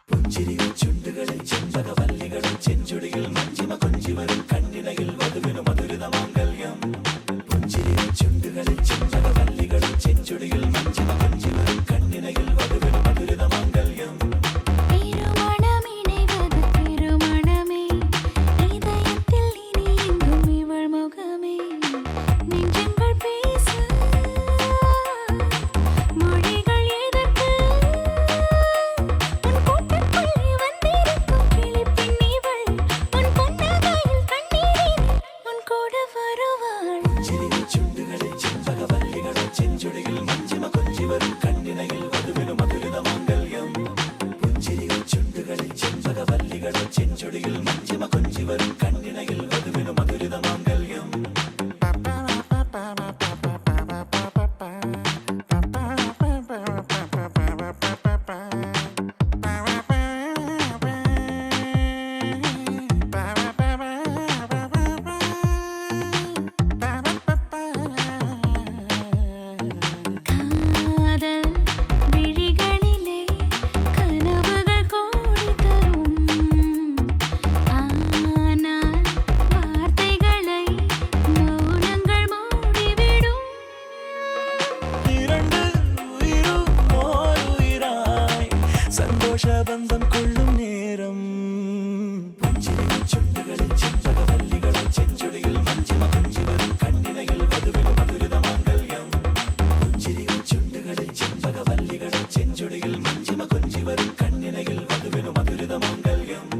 പുഞ്ചിരികൾ ചുണ്ടുകളിൽ ചെമ്പകവല്ലികളിൽ ചെഞ്ചുടിയിൽ മഞ്ചിമ കൊഞ്ചി വരും കണ്ണിണയിൽ വധുവിനു മധുരിത മാംഗല്യം. പുഞ്ചിരികൾ ചുണ്ടുകളിൽ ചെമ്പകവല്ലികളിൽ ചെഞ്ചുടിയിൽ മഞ്ചിമ കൊഞ്ചി വരും കണ്ണിണയിൽ വധുവിനു മധുരിത മാംഗല്യം. ചെഞ്ചുടിയിൽ മഞ്ചിമ കൊഞ്ചി വരും കണ്ണിണയിൽ വധുവിനു മധുരിത മാംഗല്യം. சந்தோஷபந்தம் கொள்ளும் நேரம். புஞ்சிரிகள் சுண்டுகளில் செம்பகவல்லிகளில் செஞ்சுடியில் மஞ்சிம கொஞ்சி வரும் கண்ணிணையில் வதுவினு மதுரித மாங்கல்யம். புஞ்சிரிகள் சுண்டுகளில் செம்பகவல்லிகளில் செஞ்சுடியில் மஞ்சிம கொஞ்சி வரும் கண்ணிணையில் வதுவினு மதுரித மாங்கல்யம்.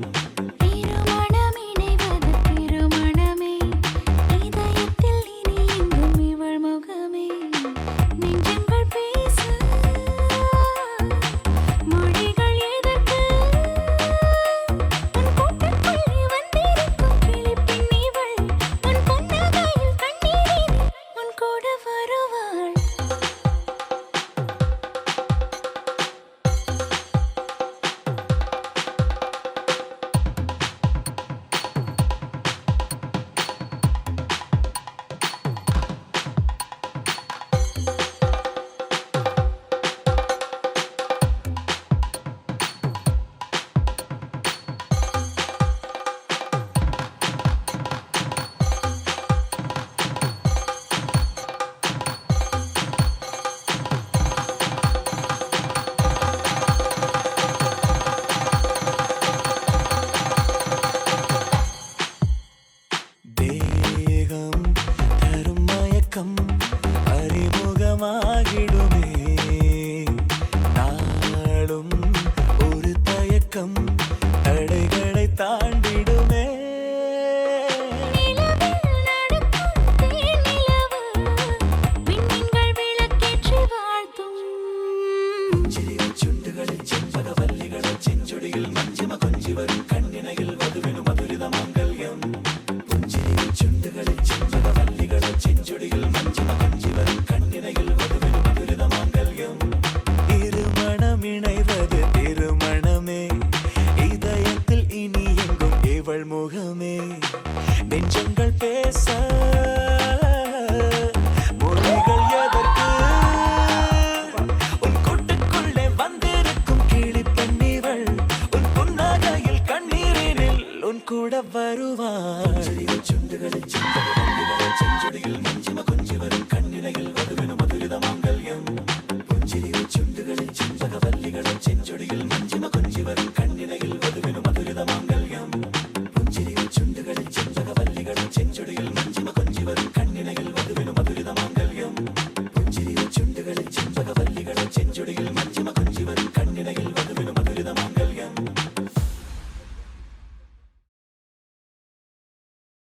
அறிமுகமாகிடுமே நாளும் ஒரு தயக்கம் தடைகளை தாண்டிடுமே. புஞ்சிரிகள் சுண்டுகளில் செம்பகவல்லிகளில் செஞ்சுடியில் மஞ்சிம கொஞ்சி வரும் கண்ணிணையில் வதுவினு மதுரித மாங்கல்யம். புஞ்சிரிகள் சுண்டுகளில் செம்பகவல்லிகளில் செஞ்சுடியில் மஞ்சிம கொஞ்சி வரும் கண்ணிணையில் வதுவினு மதுரித மாங்கல்யம். இருமணம் இணைவது திருமணமே இதயத்தில் இனி எங்கும் இவள் முகமே. நெஞ்சங்கள் பேச மொழிகள் எதற்கு உன் கூட்டுக்குள்ளே வந்திருக்கும் கிளி பெண்ணிவள் உன் புன்னகையில் கண்ணீரினில் உன் கூட வருவாள். சுண்டுகளில் செம்பகவல்லிகளில் செஞ்சுடியில் மஞ்சிம கொஞ்சி வரும் கண்ணிணையில் வதுவினு மதுரித மாங்கல்யம். புஞ்சிரிகள் சுண்டுகளில் செம்பகவல்லிகளில் செஞ்சுடியில் மஞ்சிம கொஞ்சி வரும் கண்ணிணையில் வதுவினு மதுரித மாங்கல்யம். புஞ்சிரிகள் சுண்டுகளில் செம்பகவல்லிகளில் செஞ்சுடியில் மஞ்சிம கொஞ்சி வரும் கண்ணிணையில் வதுவினு மதுரித மாங்கல்யம். புஞ்சிரிகள் சுண்டுகளில் செம்பகவல்லிகளில் செஞ்சுடியில் மஞ்சிம கொஞ்சி வரும் கண்ணிணையில்